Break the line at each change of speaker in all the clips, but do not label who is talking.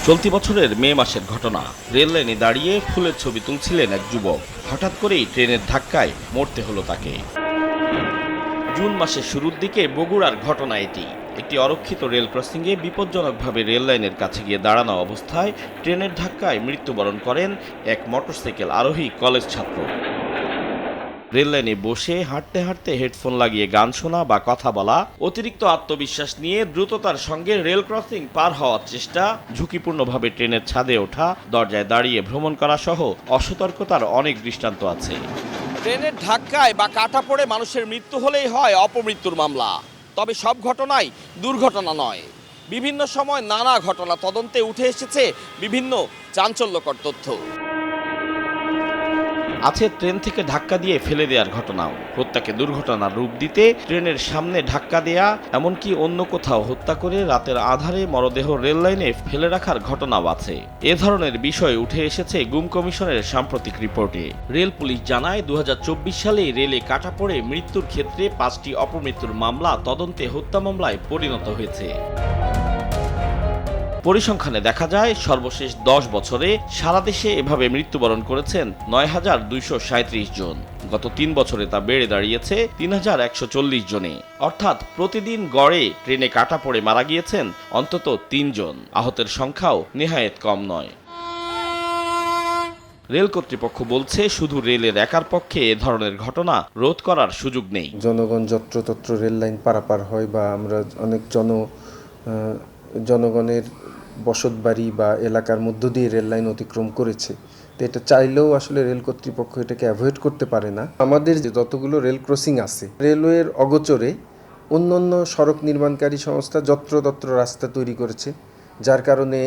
চলতি বছরের মে মাসের ঘটনা। রেল লাইনে দাঁড়িয়ে ফুলের ছবি তুলছিলেন এক যুবক। হঠাৎ করেই ট্রেনের ধাক্কায় মরতে হলো তাকে। জুন মাসের শুরুর দিকে বগুড়ার ঘটনা এটি। একটি অরক্ষিত রেল ক্রসিংয়ে বিপজ্জনকভাবে রেল লাইনের কাছে গিয়ে দাঁড়ানো অবস্থায় ট্রেনের ধাক্কায় মৃত্যুবরণ করেন এক মোটরসাইকেল আরোহী কলেজ ছাত্র। রেল লাইনে বসে হাঁটতে হাঁটতে হেডফোন লাগিয়ে গান শোনা বা কথা বলা, অতিরিক্ত আত্মবিশ্বাস নিয়ে দ্রুততার সঙ্গে রেল ক্রসিং পার হওয়ার চেষ্টা, ঝুঁকিপূর্ণভাবে ট্রেনের ছাদে ওঠা, দরজায় দাঁড়িয়ে ভ্রমণ করা সহ অসতর্কতার অনেক দৃষ্টান্ত আছে।
ট্রেনের ধাক্কায় বা কাটা পড়ে মানুষের মৃত্যু হলেই হয় অপমৃত্যুর মামলা। তবে সব ঘটনাই দুর্ঘটনা নয়। বিভিন্ন সময় নানা ঘটনা তদন্তে উঠে এসেছে বিভিন্ন চাঞ্চল্যকর তথ্য।
আছে ট্রেন থেকে ধাক্কা দিয়ে ফেলে দেওয়ার ঘটনাও। হত্যাকে দুর্ঘটনার রূপ দিতে ট্রেনের সামনে ধাক্কা দেয়া, এমনকি অন্য কোথাও হত্যা করে রাতের আধারে মরদেহ রেল লাইনে ফেলে রাখার ঘটনাও আছে। এ ধরনের বিষয় উঠে এসেছে গুম কমিশনের সাম্প্রতিক রিপোর্টে। রেল পুলিশ জানায় ২০২৪ সালে রেলে কাটা পড়ে মৃত্যুর ক্ষেত্রে ৫টি অপমৃত্যুর মামলা তদন্তে হত্যা মামলায় পরিণত হয়েছে। পরিসংখ্যানে দেখা যায় সর্বশেষ ১০ বছরে সারা দেশে এভাবে মৃত্যুবরণ করেছেন ৯,২৩৭ জন। গত ৩ বছরে তা বেড়ে দাঁড়িয়েছে ৩,১৪০ জনে। অর্থাৎ প্রতিদিন গড়ে ট্রেনে কাটা পড়ে মারা গিয়েছেন অন্তত ৩ জন। আহতের সংখ্যাও নেহায়েত কম নয়। রেল কর্তৃপক্ষ বলছে শুধু রেলের একার পক্ষে এ ধরনের ঘটনা রোধ করার সুযোগ নেই।
জনগণ যত্রতত্র রেল লাইন পারাপার হয় বা আমরা অনেক জনগণের বসতবাড়ি বা এলাকার মধ্য দিয়ে রেল লাইন অতিক্রম করেছে। তো এটা চাইলেও আসলে রেল কর্তৃপক্ষ এটাকে অ্যাভয়েড করতে পারে না। আমাদের যে যতগুলো রেল ক্রসিং আছে, রেলওয়ের অগোচরে অন্য সড়ক নির্মাণকারী সংস্থা যত্রতত্র রাস্তা তৈরি করেছে, যার কারণে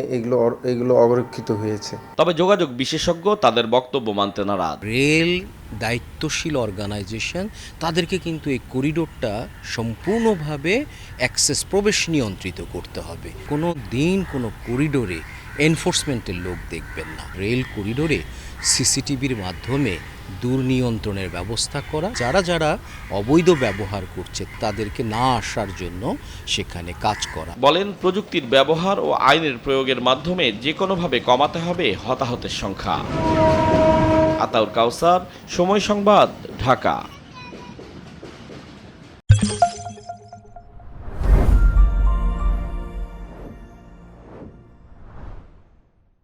এগুলো অরক্ষিত হয়েছে।
তবে যোগাযোগ বিশেষজ্ঞ তাদের বক্তব্য মানতে নারাজ।
রেল দায়িত্বশীল অর্গানাইজেশন, তাদেরকে কিন্তু এই করিডোরটা সম্পূর্ণভাবে প্রবেশ নিয়ন্ত্রিত করতে হবে। কোনো দিন কোনো করিডোরে এনফোর্সমেন্টের লোক দেখবেন না। রেল করিডোরে সিসিটিভির মাধ্যমে দুর্নিয়ন্ত্রণের ব্যবস্থা করা, যারা অবৈধ ব্যবহার করছে তাদেরকে না আসার জন্য সেখানে কাজ করা।
বলেন, প্রযুক্তির ব্যবহার ও আইনের প্রয়োগের মাধ্যমে যে কোনোভাবে কমাতে হবে হতাহতের সংখ্যা। আতাউর কাউসার, সময় সংবাদ, ঢাকা।